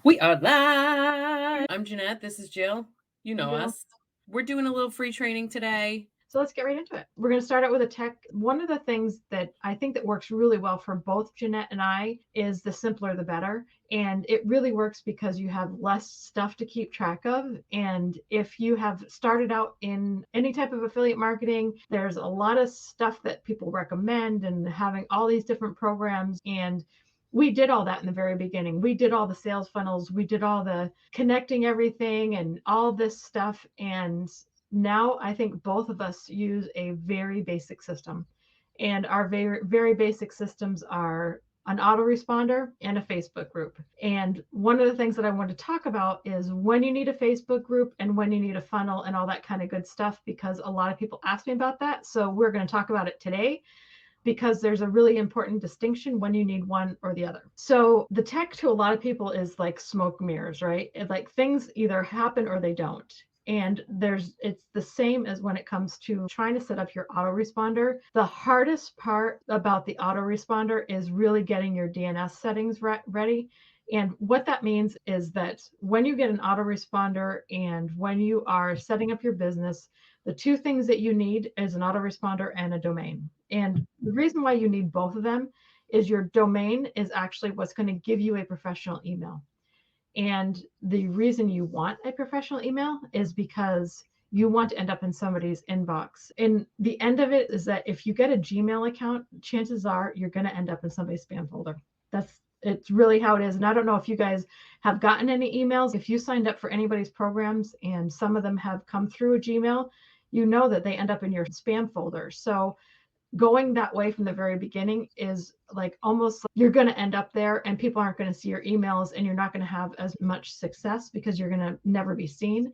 We are live. I'm Jeanette. This is Jill. You Hey, know Jill. us. We're doing a little free training today. So let's get right into it. We're going to start out with a tech. One of the things that I think that works really well for both Jeanette and I is the simpler the better. And it really works because you have less stuff to keep track of. And if you have started out in any type of affiliate marketing, there's a lot of stuff that people recommend and having all these different programs. And we did all that in the very beginning. We did all the sales funnels, we did all the connecting everything and all this stuff. And now I think both of us use a very basic system. And our very, very basic systems are an autoresponder and a Facebook group. And one of the things that I want to talk about is when you need a Facebook group and when you need a funnel and all that kind of good stuff, because a lot of people ask me about that. So we're going to talk about it today because there's a really important distinction when you need one or the other. So the tech to a lot of people is like smoke mirrors, right? Like things either happen or they don't. And it's the same as when it comes to trying to set up your autoresponder. The hardest part about the autoresponder is really getting your DNS settings ready. And what that means is that when you get an autoresponder and when you are setting up your business, the two things that you need is an autoresponder and a domain. And the reason why you need both of them is your domain is actually what's going to give you a professional email. And the reason you want a professional email is because you want to end up in somebody's inbox. And the end of it is that if you get a Gmail account, chances are you're going to end up in somebody's spam folder. It's really how it is. And I don't know if you guys have gotten any emails. If you signed up for anybody's programs and some of them have come through a Gmail, you know that they end up in your spam folder. So going that way from the very beginning is like almost like you're going to end up there and people aren't going to see your emails and you're not going to have as much success because you're going to never be seen.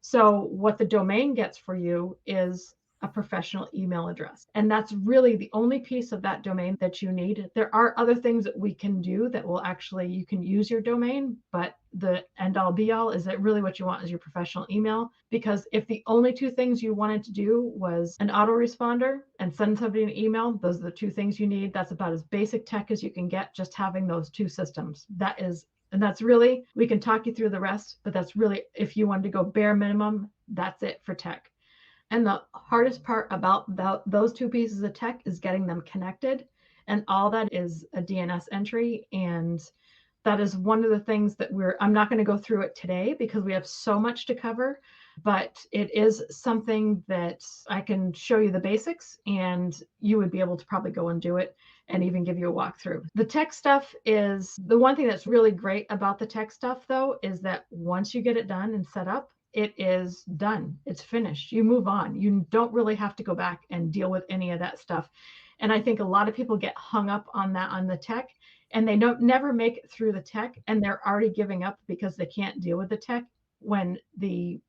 So what the domain gets for you is a professional email address. And that's really the only piece of that domain that you need. There are other things that we can do that will actually, you can use your domain, but the end all be all is that really what you want is your professional email. Because if the only two things you wanted to do was an autoresponder and send somebody an email, those are the two things you need. That's about as basic tech as you can get, just having those two systems. And that's really, we can talk you through the rest, but that's really, if you wanted to go bare minimum, that's it for tech. And the hardest part about those two pieces of tech is getting them connected. And all that is a DNS entry. And that is one of the things that I'm not going to go through it today because we have so much to cover, but it is something that I can show you the basics and you would be able to probably go and do it and even give you a walkthrough. The tech stuff is the one thing that's really great about the tech stuff, though, is that once you get it done and set up, it is done. It's finished. You move on. You don't really have to go back and deal with any of that stuff. And I think a lot of people get hung up on that, on the tech, and they don't never make it through the tech and they're already giving up because they can't deal with the tech, when the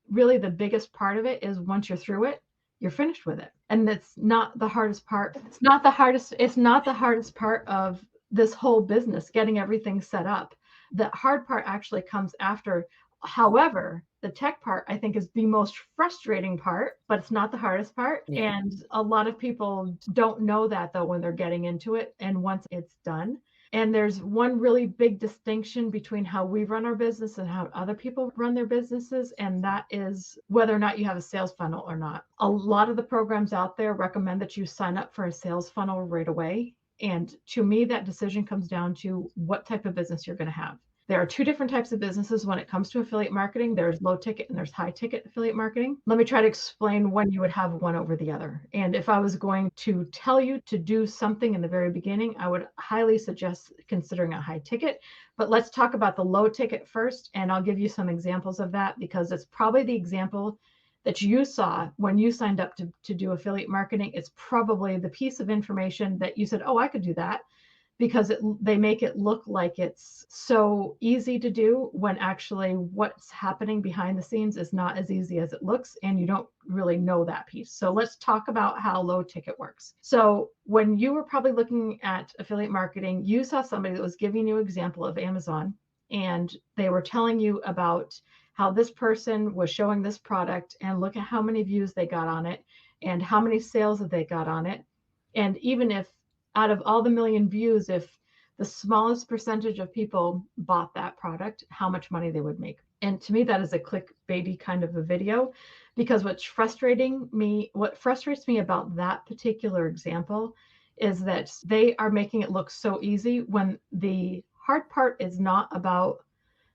biggest part of it is once you're through it, you're finished with it. And that's not the hardest part. It's not the hardest part of this whole business, getting everything set up. The hard part actually comes after. However, the tech part, I think, is the most frustrating part, but it's not the hardest part. Yeah. And a lot of people don't know that, though, when they're getting into it. And once it's done, and there's one really big distinction between how we run our business and how other people run their businesses, and that is whether or not you have a sales funnel or not. A lot of the programs out there recommend that you sign up for a sales funnel right away. And to me, that decision comes down to what type of business you're going to have. There are two different types of businesses when it comes to affiliate marketing. There's low ticket and there's high ticket affiliate marketing. Let me try to explain when you would have one over the other. And if I was going to tell you to do something in the very beginning, I would highly suggest considering a high ticket. But let's talk about the low ticket first, and I'll give you some examples of that because it's probably the example that you saw when you signed up to do affiliate marketing. It's probably the piece of information that you said, oh, I could do that, because they make it look like it's so easy to do when actually what's happening behind the scenes is not as easy as it looks, and you don't really know that piece. So let's talk about how low ticket works. So when you were probably looking at affiliate marketing, you saw somebody that was giving you an example of Amazon, and they were telling you about how this person was showing this product and look at how many views they got on it and how many sales that they got on it. And even if out of all the million views, if the smallest percentage of people bought that product, how much money they would make. And to me, that is a clickbaity kind of a video, because what frustrates me about that particular example is that they are making it look so easy when the hard part is not about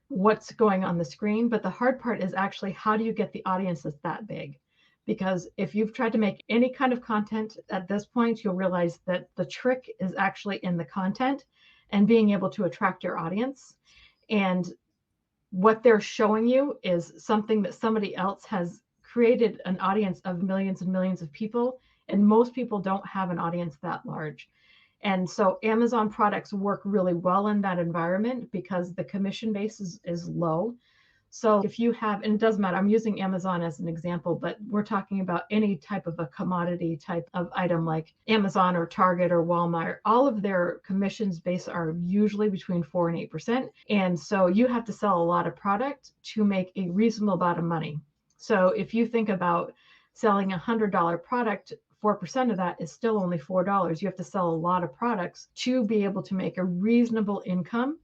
what's going on the screen, but the hard part is actually how do you get the audience that's that big? Because if you've tried to make any kind of content at this point, you'll realize that the trick is actually in the content and being able to attract your audience. And what they're showing you is something that somebody else has created an audience of millions and millions of people. And most people don't have an audience that large. And so Amazon products work really well in that environment because the commission base is low. So if you have, and it doesn't matter, I'm using Amazon as an example, but we're talking about any type of a commodity type of item like Amazon or Target or Walmart, all of their commissions base are usually between 4 and 8%. And so you have to sell a lot of product to make a reasonable amount of money. So if you think about selling $100 product, 4% of that is still only $4. You have to sell a lot of products to be able to make a reasonable income.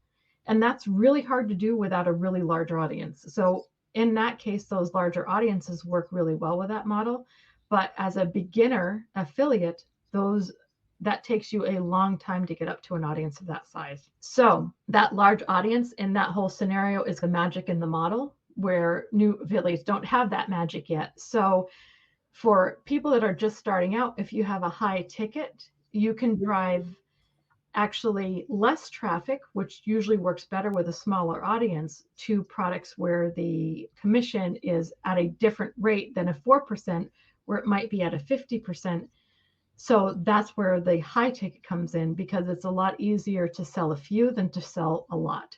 And that's really hard to do without a really large audience. So in that case, those larger audiences work really well with that model. But as a beginner affiliate, that takes you a long time to get up to an audience of that size. So that large audience in that whole scenario is the magic in the model, where new affiliates don't have that magic yet. So for people that are just starting out, if you have a high ticket, you can drive actually less traffic, which usually works better with a smaller audience, to products where the commission is at a different rate than a 4%, where it might be at a 50%. So that's where the high ticket comes in, because it's a lot easier to sell a few than to sell a lot.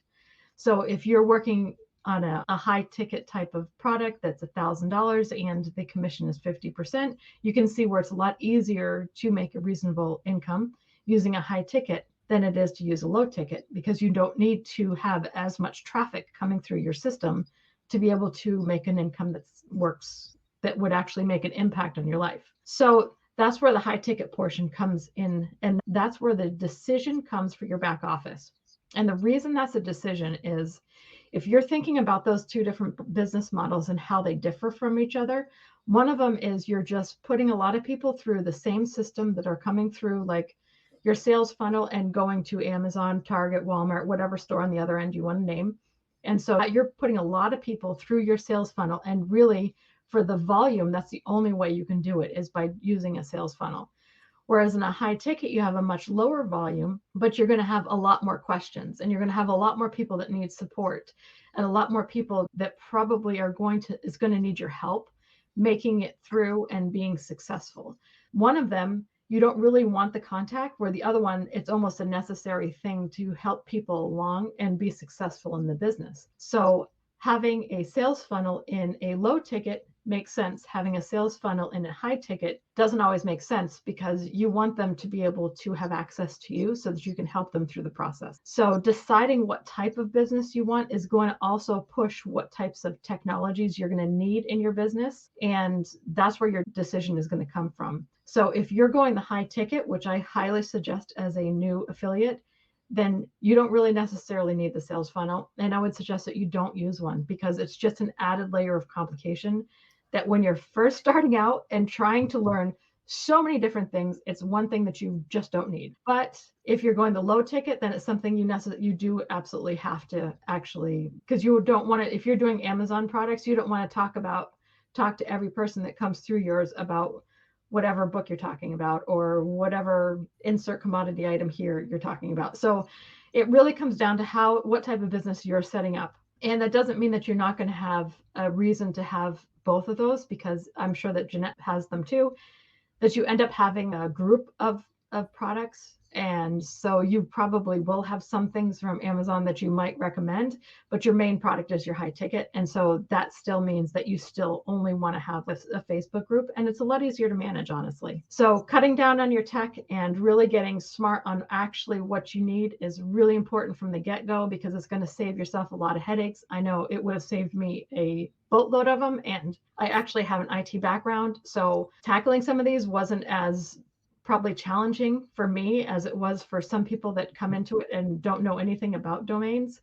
So if you're working on a high ticket type of product that's $1,000 and the commission is 50%, you can see where it's a lot easier to make a reasonable income using a high ticket than it is to use a low ticket, because you don't need to have as much traffic coming through your system to be able to make an income that would actually make an impact on your life. So that's where the high ticket portion comes in, and that's where the decision comes for your back office. And the reason that's a decision is if you're thinking about those two different business models and how they differ from each other, one of them is you're just putting a lot of people through the same system that are coming through like your sales funnel and going to Amazon, Target, Walmart, whatever store on the other end you want to name. And so you're putting a lot of people through your sales funnel. And really, for the volume, that's the only way you can do it, is by using a sales funnel. Whereas in a high ticket, you have a much lower volume, but you're going to have a lot more questions, and you're going to have a lot more people that need support, and a lot more people that probably is going to need your help making it through and being successful. One of them, you don't really want the contact, where the other one, it's almost a necessary thing to help people along and be successful in the business. So having a sales funnel in a low ticket makes sense. Having a sales funnel in a high ticket doesn't always make sense, because you want them to be able to have access to you so that you can help them through the process. So deciding what type of business you want is going to also push what types of technologies you're going to need in your business. And that's where your decision is going to come from. So if you're going the high ticket, which I highly suggest as a new affiliate, then you don't really necessarily need the sales funnel. And I would suggest that you don't use one, because it's just an added layer of complication that when you're first starting out and trying to learn so many different things, it's one thing that you just don't need. But if you're going the low ticket, then it's something you do absolutely have to actually, because you don't want to, if you're doing Amazon products, you don't want to talk to every person that comes through yours about whatever book you're talking about or whatever insert commodity item here you're talking about. So it really comes down to what type of business you're setting up. And that doesn't mean that you're not going to have a reason to have both of those, because I'm sure that Jeanette has them too, that you end up having a group of products. And so you probably will have some things from Amazon that you might recommend, but your main product is your high ticket. And so that still means that you still only want to have a Facebook group, and it's a lot easier to manage, honestly. So cutting down on your tech and really getting smart on actually what you need is really important from the get-go, because it's going to save yourself a lot of headaches. I know it would have saved me a boatload of them, and I actually have an IT background, so tackling some of these wasn't as probably challenging for me as it was for some people that come into it and don't know anything about domains.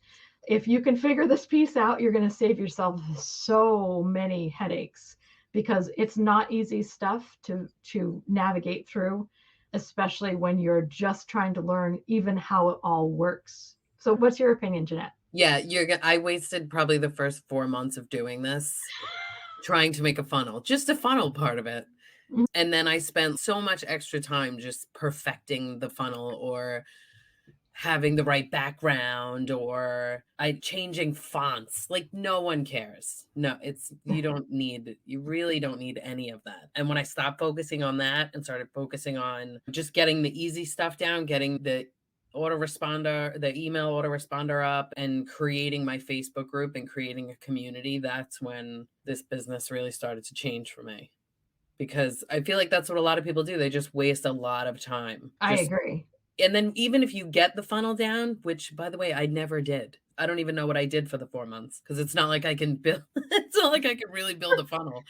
If you can figure this piece out, you're going to save yourself so many headaches because it's not easy stuff to navigate through, especially when you're just trying to learn even how it all works. So what's your opinion, Jeanette? Yeah, I wasted probably the first 4 months of doing this, trying to make a funnel, just a funnel part of it. Mhm. And then I spent so much extra time just perfecting the funnel or having the right background or I changing fonts. Like no one cares. No, you really don't need any of that. And when I stopped focusing on that and started focusing on just getting the easy stuff down, getting the email autoresponder up and creating my Facebook group and creating a community, that's when this business really started to change for me. Because I feel like that's what a lot of people do. They just waste a lot of time. I agree. And then even if you get the funnel down, which by the way, I never did. I don't even know what I did for the 4 months because it's not like I can build it's not like I can really build a funnel.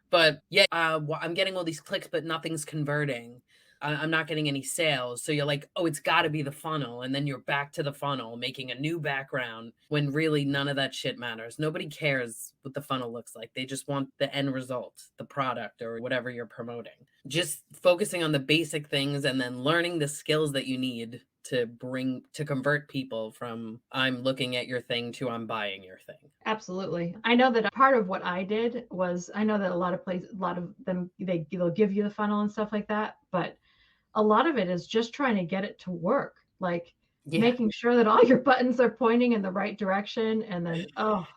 But yeah, I'm getting all these clicks, but nothing's converting. I'm not getting any sales. So you're like, oh, it's got to be the funnel. And then you're back to the funnel, making a new background when really none of that shit matters. Nobody cares what the funnel looks like. They just want the end result, the product or whatever you're promoting. Just focusing on the basic things and then learning the skills that you need to convert people from I'm looking at your thing to I'm buying your thing. Absolutely. I know that part of what I did was I know that a lot of places, a lot of them, they'll give you the funnel and stuff like that, but a lot of it is just trying to get it to work, like Yeah. making sure that all your buttons are pointing in the right direction. And then, oh,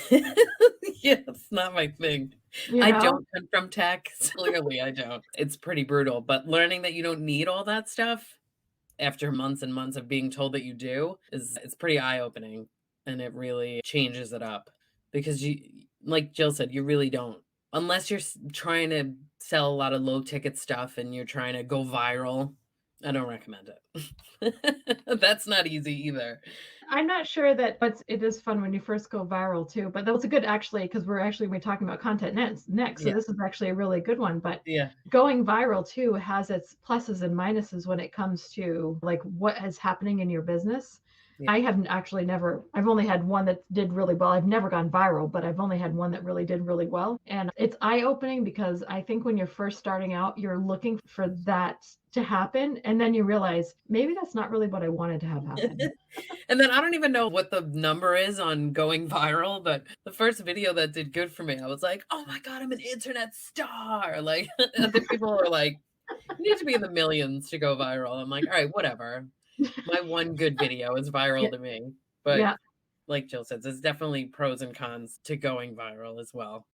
Yeah, it's not my thing. you I know, don't come from tech. Clearly, I don't. It's pretty brutal, but learning that you don't need all that stuff after months and months of being told that you do is it's pretty eye-opening and it really changes it up because you like Jill said, you really don't. Unless you're trying to sell a lot of low ticket stuff and you're trying to go viral, I don't recommend it. That's not easy either. I'm not sure that, but it is fun when you first go viral too. But that was a good actually, because we're talking about content next. So Yeah. this is actually a really good one. But Yeah. going viral too has its pluses and minuses when it comes to like what is happening in your business. Yeah. I haven't actually I've only had one that did really well. I've never gone viral, but I've only had one that really did really well. And it's eye-opening because I think when you're first starting out, you're looking for that to happen. And then you realize maybe that's not really what I wanted to have happen. And then I don't even know what the number is on going viral, but the first video that did good for me, I was like, "Oh my god, I'm an internet star!" Like, other people are like, "You need to be in the millions to go viral." I'm like, "All right, whatever." My one good video is Yeah. viral to me, but Yeah. like Jill says, there's definitely pros and cons to going viral as well.